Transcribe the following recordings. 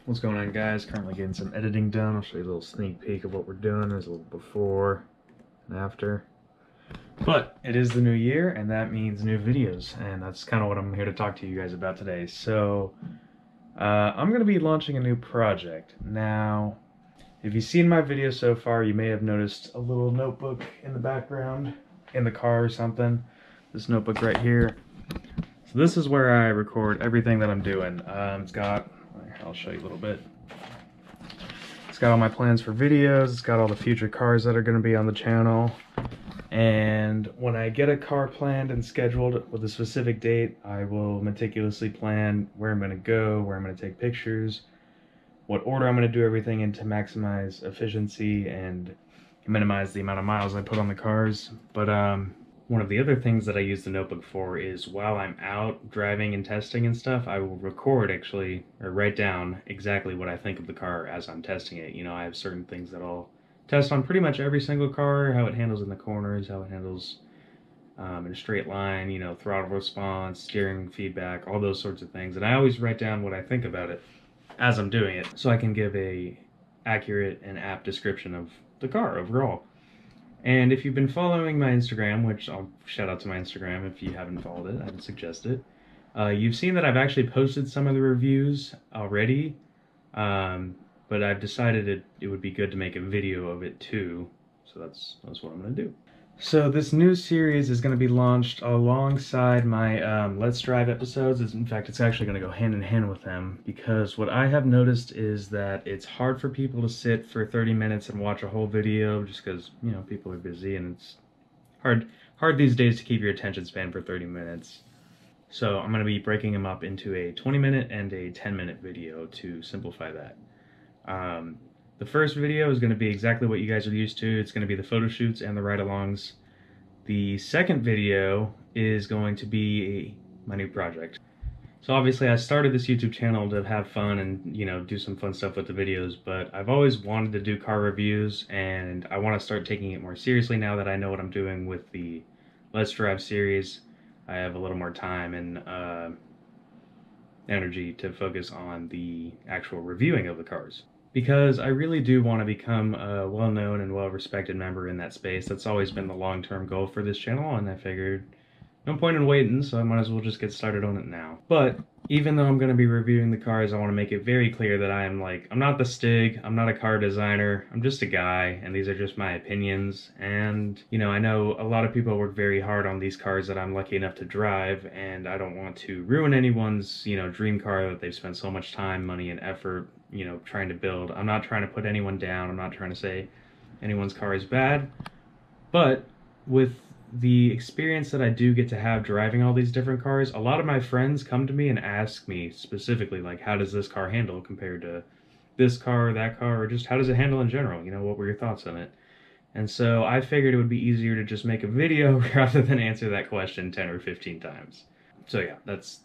What's going on, guys? Currently getting some editing done. I'll show you a little sneak peek of what we're doing. There's a little before and after. But it is the new year, and that means new videos, and that's kind of what I'm here to talk to you guys about today. So I'm going to be launching a new project. Now, if you've seen my video so far, you may have noticed a little notebook in the background, in the car or something. This notebook right here. So this is where I record everything that I'm doing. It's got, I'll show you a little bit. It's got all my plans for videos, it's got all the future cars that are going to be on the channel. And when I get a car planned and scheduled with a specific date, I will meticulously plan where I'm going to go, where I'm going to take pictures, what order I'm going to do everything in to maximize efficiency and minimize the amount of miles I put on the cars. But one of the other things that I use the notebook for is while I'm out driving and testing and stuff, I will record actually, or write down exactly what I think of the car as I'm testing it. You know, I have certain things that I'll test on pretty much every single car, how it handles in the corners, how it handles in a straight line, you know, throttle response, steering feedback, all those sorts of things. And I always write down what I think about it as I'm doing it, so I can give a accurate and apt description of the car overall. And if you've been following my Instagram, which I'll shout out to my Instagram if you haven't followed it, I would suggest it. You've seen that I've actually posted some of the reviews already, but I've decided it would be good to make a video of it too, so that's what I'm going to do. So this new series is going to be launched alongside my Let's Drive episodes. In fact, it's actually going to go hand in hand with them, because what I have noticed is that it's hard for people to sit for 30 minutes and watch a whole video, just because, you know, people are busy and it's hard these days to keep your attention span for 30 minutes. So I'm going to be breaking them up into a 20-minute and a 10-minute video to simplify that. The first video is going to be exactly what you guys are used to. It's going to be the photo shoots and the ride-alongs. The second video is going to be my new project. So obviously I started this YouTube channel to have fun and, you know, do some fun stuff with the videos, but I've always wanted to do car reviews, and I want to start taking it more seriously now that I know what I'm doing with the Let's Drive series. I have a little more time and energy to focus on the actual reviewing of the cars, because I really do want to become a well-known and well-respected member in that space. That's always been the long-term goal for this channel, and I figured no point in waiting, so I might as well just get started on it now. But even though I'm going to be reviewing the cars, I want to make it very clear that I'm not the Stig, I'm not a car designer, I'm just a guy, and these are just my opinions. And, you know, I know a lot of people work very hard on these cars that I'm lucky enough to drive, and I don't want to ruin anyone's, you know, dream car that they've spent so much time, money, and effort, you know, trying to build. I'm not trying to put anyone down, I'm not trying to say anyone's car is bad, but with the experience that I do get to have driving all these different cars, a lot of my friends come to me and ask me specifically, like, how does this car handle compared to this car or that car, or just how does it handle in general? You know, what were your thoughts on it? And so I figured it would be easier to just make a video rather than answer that question 10 or 15 times. So yeah, that's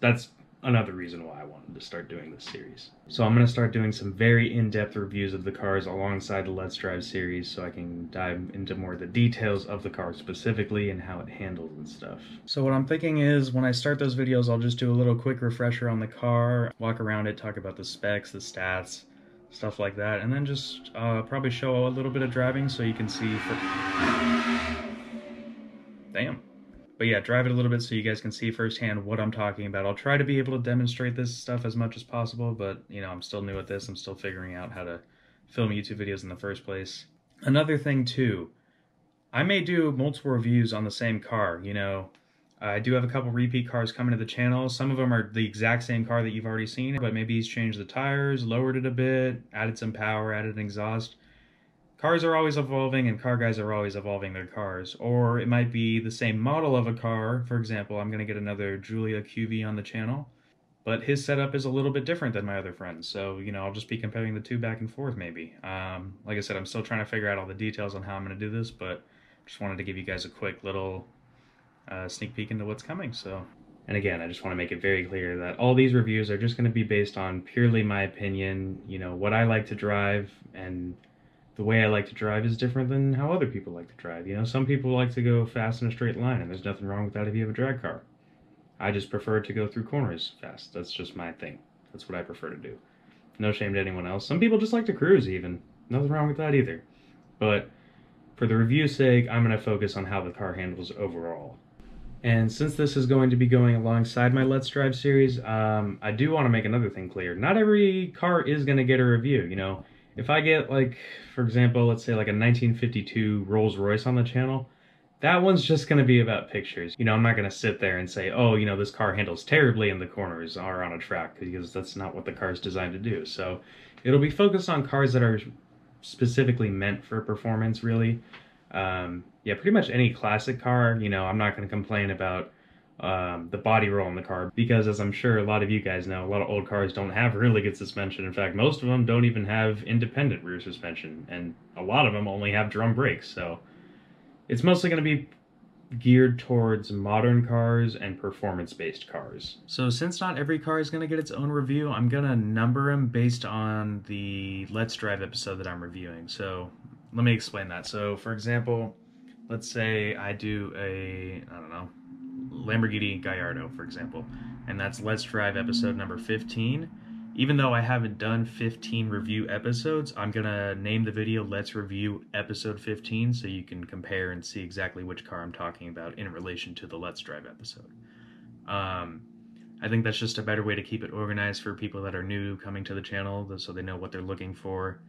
another reason why I wanted to start doing this series. So I'm going to start doing some very in-depth reviews of the cars alongside the Let's Drive series, so I can dive into more of the details of the car specifically and how it handles and stuff. So what I'm thinking is, when I start those videos, I'll just do a little quick refresher on the car, walk around it, talk about the specs, the stats, stuff like that, and then just probably show a little bit of driving so you can see Damn. But yeah, drive it a little bit so you guys can see firsthand what I'm talking about. I'll try to be able to demonstrate this stuff as much as possible, but, you know, I'm still new at this. I'm still figuring out how to film YouTube videos in the first place. Another thing, too, I may do multiple reviews on the same car. You know, I do have a couple repeat cars coming to the channel. Some of them are the exact same car that you've already seen, but maybe he's changed the tires, lowered it a bit, added some power, added an exhaust. Cars are always evolving, and car guys are always evolving their cars. Or it might be the same model of a car. For example, I'm going to get another Giulia QV on the channel, but his setup is a little bit different than my other friends. So, you know, I'll just be comparing the two back and forth maybe. Like I said, I'm still trying to figure out all the details on how I'm going to do this, but just wanted to give you guys a quick little sneak peek into what's coming. So, and again, I just want to make it very clear that all these reviews are just going to be based on purely my opinion, you know, what I like to drive, and the way I like to drive is different than how other people like to drive. You know, some people like to go fast in a straight line, and there's nothing wrong with that if you have a drag car. I just prefer to go through corners fast. That's just my thing. That's what I prefer to do. No shame to anyone else. Some people just like to cruise even. Nothing wrong with that either. But for the review's sake, I'm going to focus on how the car handles overall. And since this is going to be going alongside my Let's Drive series, I do want to make another thing clear. Not every car is going to get a review, you know. If I get, like, for example, let's say like a 1952 Rolls Royce on the channel, that one's just going to be about pictures. You know, I'm not going to sit there and say, oh, you know, this car handles terribly in the corners or on a track, because that's not what the car is designed to do. So it'll be focused on cars that are specifically meant for performance, really. Yeah, pretty much any classic car, you know, I'm not going to complain about the body roll in the car, because as I'm sure a lot of you guys know, a lot of old cars don't have really good suspension. In fact, most of them don't even have independent rear suspension, and a lot of them only have drum brakes. So it's mostly going to be geared towards modern cars and performance-based cars. So since not every car is going to get its own review, I'm going to number them based on the Let's Drive episode that I'm reviewing. So let me explain that. So for example, let's say I do a, I don't know, Lamborghini Gallardo, for example, and that's Let's Drive episode number 15. Even though I haven't done 15 review episodes, I'm going to name the video Let's Review Episode 15 so you can compare and see exactly which car I'm talking about in relation to the Let's Drive episode. I think that's just a better way to keep it organized for people that are new coming to the channel, so they know what they're looking for.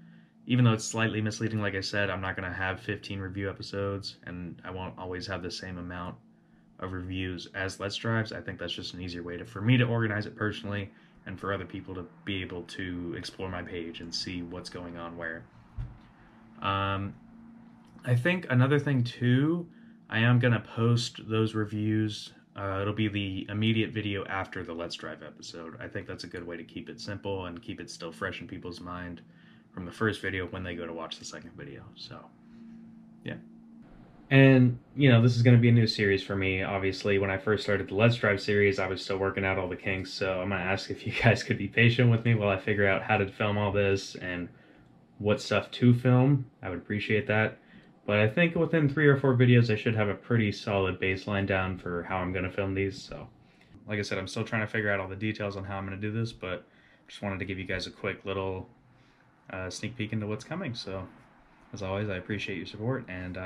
Even though it's slightly misleading, like I said, I'm not going to have 15 review episodes, and I won't always have the same amount of reviews as Let's Drives. I think that's just an easier way for me to organize it personally, and for other people to be able to explore my page and see what's going on where. I think another thing too, I am going to post those reviews. It'll be the immediate video after the Let's Drive episode. I think that's a good way to keep it simple and keep it still fresh in people's mind from the first video when they go to watch the second video. So, yeah. And, you know, this is going to be a new series for me. Obviously, when I first started the Let's Drive series, I was still working out all the kinks, so I'm going to ask if you guys could be patient with me while I figure out how to film all this and what stuff to film. I would appreciate that. But I think within 3 or 4 videos, I should have a pretty solid baseline down for how I'm going to film these. So, like I said, I'm still trying to figure out all the details on how I'm going to do this, but just wanted to give you guys a quick little sneak peek into what's coming. So, as always, I appreciate your support, and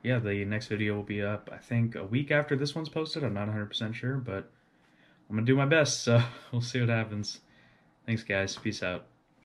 yeah, the next video will be up, I think, a week after this one's posted. I'm not 100% sure, but I'm going to do my best, so we'll see what happens. Thanks, guys. Peace out.